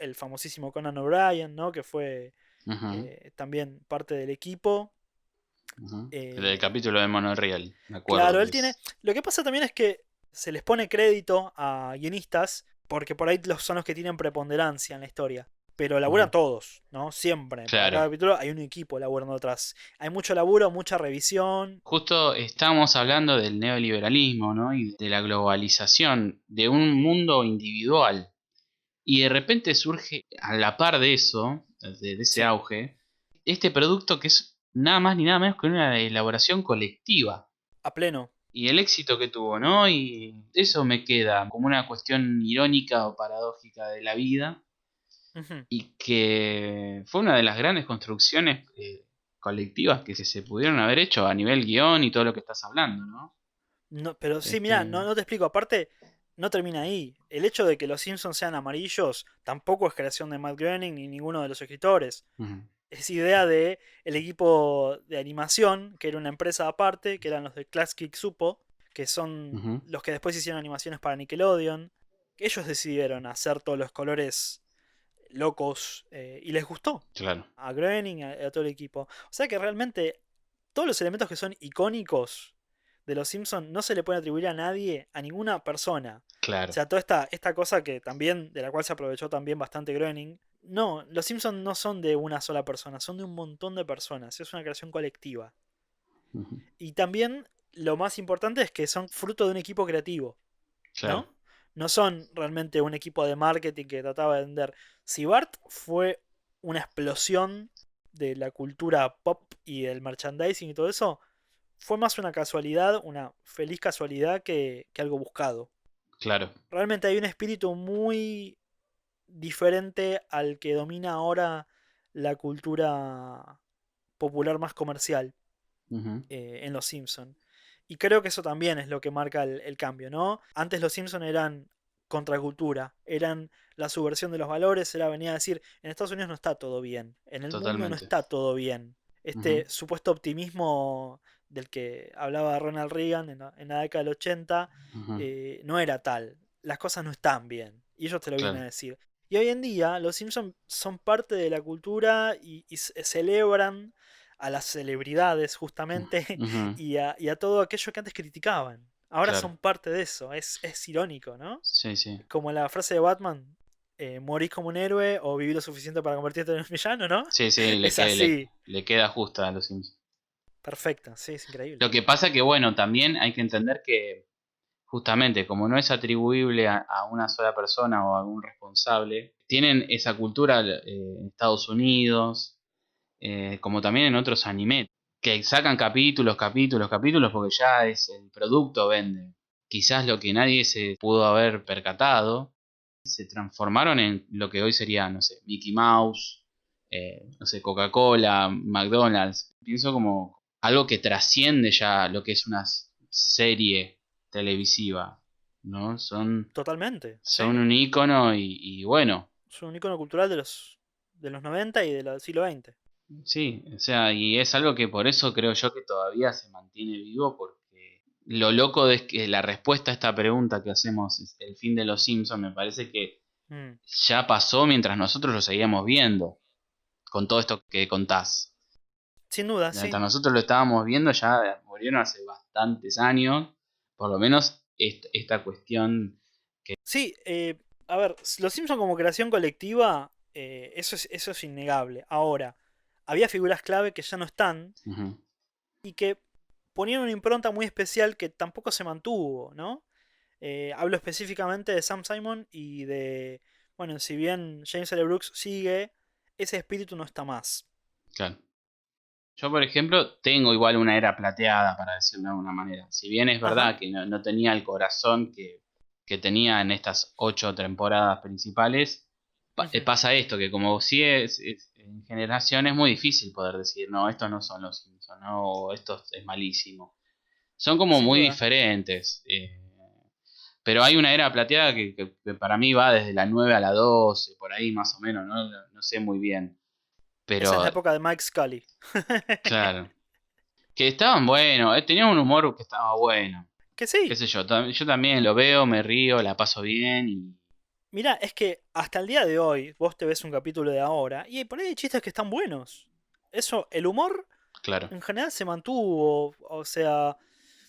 el famosísimo Conan O'Brien, ¿no? Que fue Ujú, también parte del equipo. ujú. El del Eh, capítulo de Monoreal, me acuerdo claro, que él tiene. es. Lo que pasa también es que se les pone crédito a guionistas porque por ahí son los que tienen preponderancia en la historia. Pero laburan Ujú. todos, ¿no? Siempre. Para Claro. cada capítulo hay un equipo laburando atrás. Hay mucho laburo, mucha revisión. Justo estamos hablando del neoliberalismo, ¿no? Y de la globalización, de un mundo individual. Y de repente surge, a la par de eso, de ese Sí, auge, este producto que es nada más ni nada menos que una elaboración colectiva. a pleno. Y el éxito que tuvo, ¿no? Y eso me queda como una cuestión irónica o paradójica de la vida Ujú. y que fue una de las grandes construcciones colectivas que se pudieron haber hecho a nivel guión y todo lo que estás hablando, ¿no? No, pero sí, mira, Este, no te explico. Aparte, no termina ahí. El hecho de que los Simpsons sean amarillos tampoco es creación de Matt Groening ni ninguno de los escritores. ujú, Es idea de el equipo de animación, que era una empresa aparte, que eran los de Classic Kick Supo, que son ujú, los que después hicieron animaciones para Nickelodeon. Ellos decidieron hacer todos los colores locos y les gustó claro, a Groening, a todo el equipo. O sea que realmente todos los elementos que son icónicos de los Simpsons no se le puede atribuir a nadie, a ninguna persona. O claro. sea, toda esta cosa que también, de la cual se aprovechó también bastante Groening. No, los Simpsons no son de una sola persona, son de un montón de personas. Es una creación colectiva. Ujú, Y también lo más importante es que son fruto de un equipo creativo, claro. ¿no? No son realmente un equipo de marketing que trataba de vender. Si Bart fue una explosión de la cultura pop y del merchandising y todo eso, fue más una casualidad, una feliz casualidad que algo buscado. Claro. Realmente hay un espíritu muy diferente al que domina ahora la cultura popular más comercial Ujú, en Los Simpson. Y creo que eso también es lo que marca el cambio, ¿no? Antes Los Simpson eran contracultura, eran la subversión de los valores, era venir a decir, en Estados Unidos no está todo bien, en el mundo no totalmente. está todo bien. Ujú, Este supuesto optimismo del que hablaba Ronald Reagan en la década del 80 ujú, no era tal, las cosas no están bien, y ellos te lo vienen claro. a decir. Y hoy en día los Simpsons son parte de la cultura y celebran a las celebridades justamente Ujú, y a todo aquello que antes criticaban. Ahora claro. son parte de eso, es irónico, ¿no? Sí, sí. Como la frase de Batman, morís como un héroe o viví lo suficiente para convertirte en un villano, ¿no? Sí, sí, Es así, le queda justa a los Sims. perfecta, sí, es increíble. Lo que pasa que, bueno, también hay que entender que justamente como no es atribuible a una sola persona o a algún responsable, tienen esa cultura en Estados Unidos, como también en otros animes, que sacan capítulos, capítulos, capítulos, porque ya es el producto vende. Quizás lo que nadie se pudo haber percatado, se transformaron en lo que hoy sería, no sé, Mickey Mouse, no sé, Coca-Cola, McDonald's. Pienso como algo que trasciende ya lo que es una serie televisiva, ¿no? Totalmente, Son sí. un icono y bueno, Es un icono cultural de los 90 y del siglo XX. sí, o sea, y es algo que por eso creo yo que todavía se mantiene vivo, porque lo loco de que la respuesta a esta pregunta que hacemos es el fin de los Simpsons, me parece que Mm, ya pasó mientras nosotros lo seguíamos viendo, con todo esto que contás. sin duda, Mientras sí. nosotros lo estábamos viendo, ya murieron hace bastantes años, por lo menos esta cuestión. Sí, a ver, Los Simpsons como creación colectiva, eso es innegable. Ahora, había figuras clave que ya no están Ujú, y que ponían una impronta muy especial que tampoco se mantuvo, ¿no? Hablo específicamente de Sam Simon y de, bueno, si bien James L. Brooks sigue, ese espíritu no está más. claro. Yo, por ejemplo, tengo igual una era plateada, para decirlo de alguna manera. Si bien es Ajá. verdad que no tenía el corazón que tenía en estas 8 temporadas principales, Ujú. pasa esto, que como si en generación es muy difícil poder decir, no, estos no son los Simpsons, no, o esto es malísimo. Son como sin muy duda. diferentes. Pero hay una era plateada que para mí va desde la 9 a la 12 por ahí más o menos, no sé muy bien. Esa es Pero, la época de Mike Scully. claro, que estaban buenos, tenían un humor que estaba bueno. Que Qué sí. sé yo, yo también lo veo, me río, la paso bien y Mirá, es que hasta el día de hoy vos te ves un capítulo de ahora y por ahí hay chistes que están buenos. Eso, el humor claro, en general se mantuvo. O sea,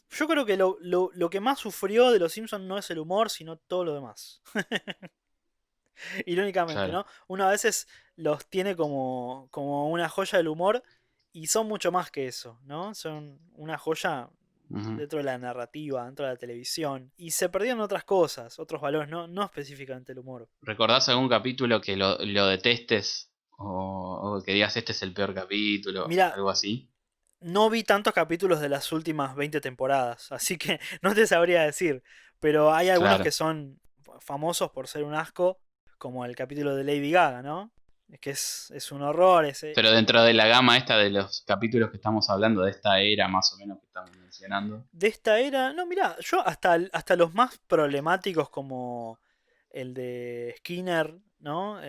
yo creo que lo que más sufrió de los Simpsons no es el humor, sino todo lo demás. Irónicamente, claro. ¿no? Uno a veces los tiene como una joya del humor y son mucho más que eso, ¿no? Son una joya Ujú. dentro de la narrativa, dentro de la televisión. Y se perdieron otras cosas, otros valores, no específicamente el humor. ¿Recordás algún capítulo que lo detestes? O que digas este es el peor capítulo, Mira, algo así. no vi tantos capítulos de las últimas 20 temporadas, así que no te sabría decir. Pero hay algunos que Claro. son famosos por ser un asco, como el capítulo de Lady Gaga, ¿no? Es que es un horror ese. Pero dentro de la gama esta de los capítulos que estamos hablando, de esta era más o menos que estamos mencionando. De esta era, no, mira, yo hasta los más problemáticos como el de Skinner, ¿no?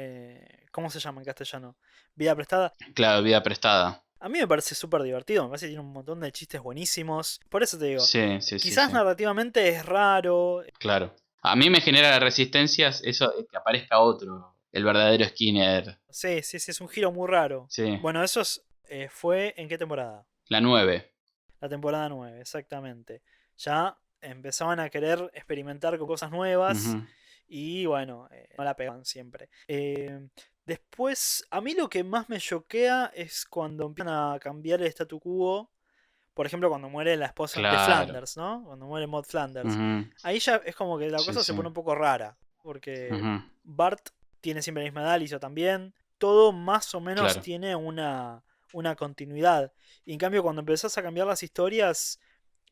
¿Cómo se llama en castellano? Vida prestada. Claro, vida prestada. A mí me parece súper divertido, me parece que tiene un montón de chistes buenísimos. Por eso te digo, Sí, sí, sí, quizás sí. narrativamente es raro. Claro. A mí me genera resistencias eso, que aparezca otro, el verdadero Skinner. Sí, sí, sí, es un giro muy raro. Sí, Bueno, fue ¿en qué temporada? la 9. La temporada 9 exactamente. Ya empezaban a querer experimentar con cosas nuevas Ujú. y bueno, no la pegaban siempre. Después, a mí lo que más me choquea es cuando empiezan a cambiar el statu quo. Por ejemplo, cuando muere la esposa de Claro. Flanders, ¿no? Cuando muere Maud Flanders. Ujú. Ahí ya es como que la Sí, cosa se sí. pone un poco rara. Porque Ujú. Bart tiene siempre la misma edad, Lisa también. Todo más o menos Claro, tiene una continuidad. Y en cambio, cuando empezás a cambiar las historias,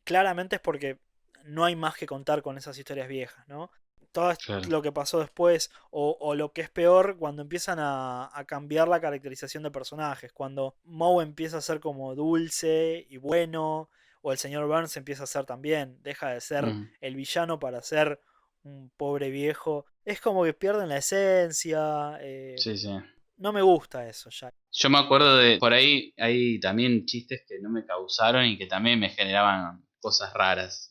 claramente es porque no hay más que contar con esas historias viejas, ¿no? Todo claro. lo que pasó después, o lo que es peor, cuando empiezan a cambiar la caracterización de personajes, cuando Moe empieza a ser como dulce y bueno, o el señor Burns empieza a ser también, deja de ser Ujú. el villano para ser un pobre viejo, es como que pierden la esencia, Sí, sí. no me gusta eso ya. Yo me acuerdo de, por ahí hay también chistes que no me causaron y que también me generaban cosas raras.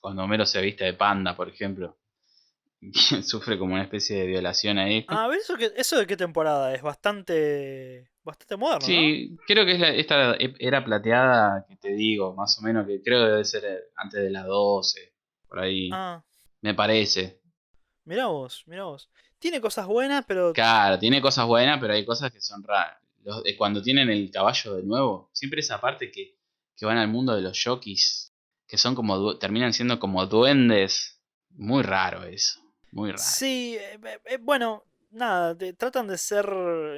Cuando Homero se viste de panda, por ejemplo, sufre como una especie de violación ahí. A ver, eso de qué temporada es bastante moderno, ¿no? Sí, creo que es esta era plateada que te digo, más o menos, que creo que debe ser antes de las 12 por ahí, Ah, me parece. mirá vos, mirá vos. Tiene cosas buenas, pero... Claro, tiene cosas buenas, pero hay cosas que son raras. Cuando tienen el caballo de nuevo, siempre esa parte que van al mundo de los jockeys, que son como, terminan siendo como duendes. Muy raro eso, muy raro. Sí, bueno, nada, tratan de ser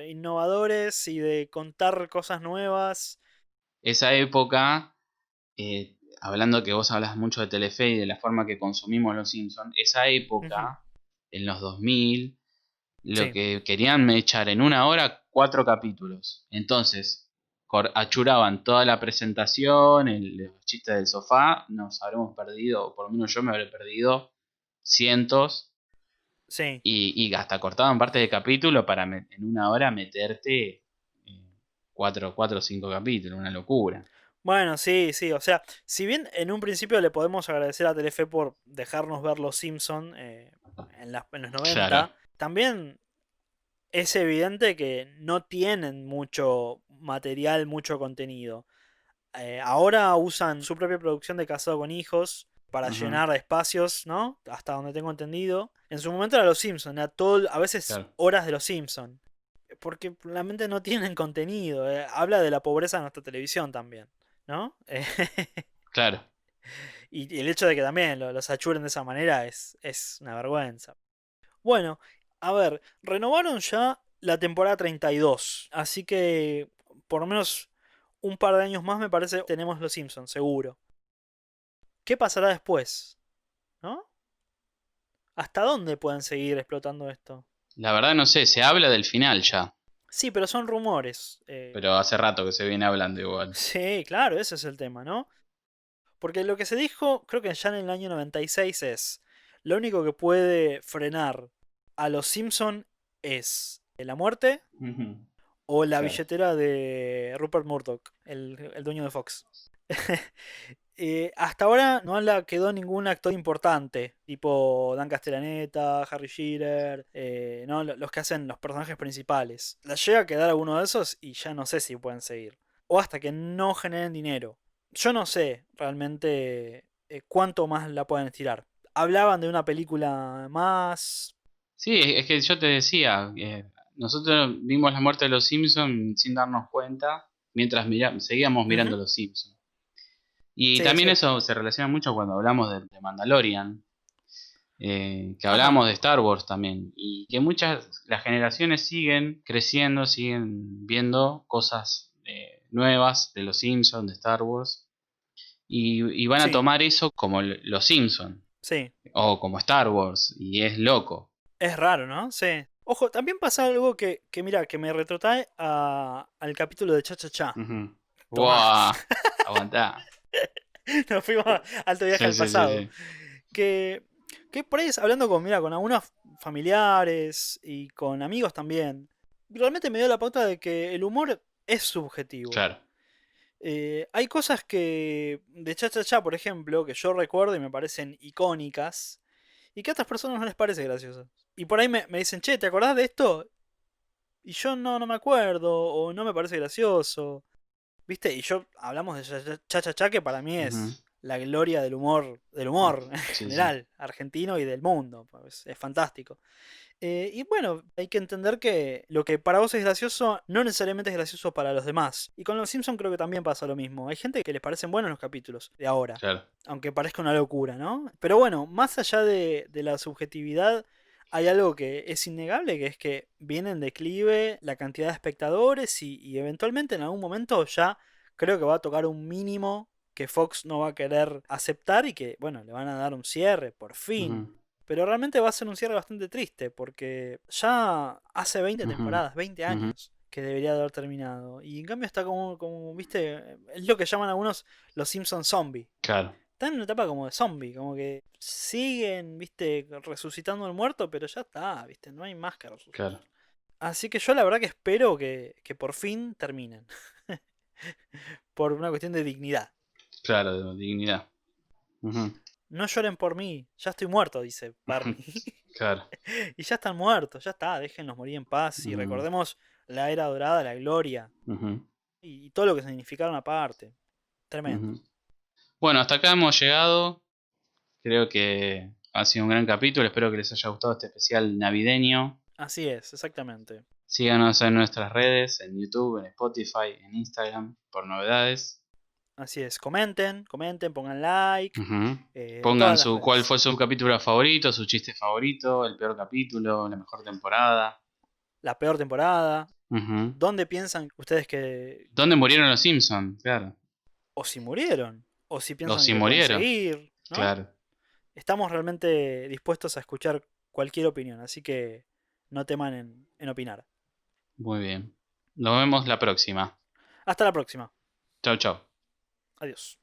innovadores y de contar cosas nuevas. Esa época, hablando que vos hablas mucho de Telefe y de la forma que consumimos los Simpsons, esa Ujú. época, en los 2000 lo Sí, que querían me echar en una hora 4 capítulos. Entonces, achuraban toda la presentación, los chistes del sofá, nos habremos perdido, o por lo menos yo me habré perdido cientos, sí. y hasta cortaban partes de capítulo para en una hora meterte 4 o 5 capítulos, una locura. Bueno, sí, sí, o sea, si bien en un principio le podemos agradecer a Telefe por dejarnos ver Los Simpson en los Claro, 90, también es evidente que no tienen mucho material, mucho contenido. Ahora usan su propia producción de Casado con Hijos para ujú, llenar espacios, ¿no? Hasta donde tengo entendido. En su momento era Los Simpson, era todo, a veces claro, horas de Los Simpson. Porque realmente no tienen contenido. Habla de la pobreza de nuestra televisión también, ¿no? claro. Y el hecho de que también los achuren de esa manera es una vergüenza. Bueno, a ver, renovaron ya la temporada 32. Así que por lo menos un par de años más me parece tenemos Los Simpsons, seguro. ¿Qué pasará después? ¿No? ¿Hasta dónde pueden seguir explotando esto? La verdad no sé, se habla del final ya, Sí, pero son rumores. pero hace rato que se viene hablando igual. Sí, claro, ese es el tema, ¿no? Porque lo que se dijo, creo que ya en el año 96 es, lo único que puede frenar a los Simpson es la muerte Ujú. o la Claro. billetera de Rupert Murdoch, el dueño de Fox. Hasta ahora no le quedó ningún actor importante, tipo Dan Castellaneta, Harry Shearer, ¿no? Los que hacen los personajes principales. Les llega a quedar alguno de esos y ya no sé si pueden seguir. O hasta que no generen dinero. Yo no sé realmente cuánto más la pueden estirar. Hablaban de una película más. Sí, es que yo te decía, nosotros vimos la muerte de los Simpsons sin darnos cuenta mientras seguíamos mirando Ujú. los Simpsons. Y Sí, es también cierto. eso se relaciona mucho cuando hablamos de Mandalorian, que Ajá. hablábamos de Star Wars también, y que las generaciones siguen creciendo, siguen viendo cosas nuevas de los Simpsons, de Star Wars, y van a Sí, tomar eso como los Simpsons, sí. o como Star Wars, y es loco. Es raro, ¿no? Sí. Ojo, también pasa algo que mira, que me retrotrae al capítulo de Cha Cha Cha. Ujú. Tomá. ¡Buah! Aguantá. Nos fuimos a alto viaje Sí, al sí, sí, pasado. sí. Que, que por ahí, hablando con, mira, con algunos familiares y con amigos también, realmente me dio la pauta de que el humor es subjetivo. Claro. Hay cosas que de Cha Cha Cha, por ejemplo, que yo recuerdo y me parecen icónicas, y que a otras personas no les parece graciosas. Y por ahí me dicen, che, ¿te acordás de esto? Y yo no me acuerdo, o no me parece gracioso. ¿Viste? Y yo hablamos de Cha Cha Cha, que para mí Ujú. es la gloria del humor en Sí, sí. general, argentino y del mundo. Pues, es fantástico. Y bueno, hay que entender que lo que para vos es gracioso no necesariamente es gracioso para los demás. Y con los Simpsons creo que también pasa lo mismo. Hay gente que les parecen buenos los capítulos de ahora, Claro. aunque parezca una locura, ¿no? Pero bueno, más allá de la subjetividad, hay algo que es innegable, que es que viene en declive la cantidad de espectadores y eventualmente en algún momento ya creo que va a tocar un mínimo que Fox no va a querer aceptar y que, bueno, le van a dar un cierre, por fin. Ujú. Pero realmente va a ser un cierre bastante triste porque ya hace 20 Ujú. temporadas, 20 Ujú. años que debería de haber terminado. Y en cambio está como, viste, es lo que llaman algunos los Simpsons zombie. Claro. Están en una etapa como de zombie, como que siguen, viste, resucitando al muerto, pero ya está, viste, no hay más que resucitar. Claro. Así que yo la verdad que espero que por fin terminen. Por una cuestión de dignidad. Claro, de dignidad. Ujú. No lloren por mí, ya estoy muerto, dice Barney. Claro. Y ya están muertos, ya está, déjenlos morir en paz. Y Ujú. recordemos la era dorada, la gloria. Ujú. Y todo lo que significaron aparte. Tremendo. Ujú. Bueno, hasta acá hemos llegado. Creo que ha sido un gran capítulo. Espero que les haya gustado este especial navideño. Así es, exactamente. Síganos en nuestras redes, en YouTube, en Spotify, en Instagram, por novedades. Así es. Comenten, pongan like. Ujú. En Pongan todas las cuál redes. fue su capítulo favorito, su chiste favorito, el peor capítulo, la mejor temporada. La peor temporada. Ujú. ¿Dónde piensan ustedes que... ¿Dónde murieron los Simpsons? Claro. o si murieron? O si O piensan si que pueden murieron. seguir, ¿no? Claro. Estamos realmente dispuestos a escuchar cualquier opinión, así que no teman en opinar. Muy bien. Nos vemos la próxima. Hasta la próxima. Chau, chau. Adiós.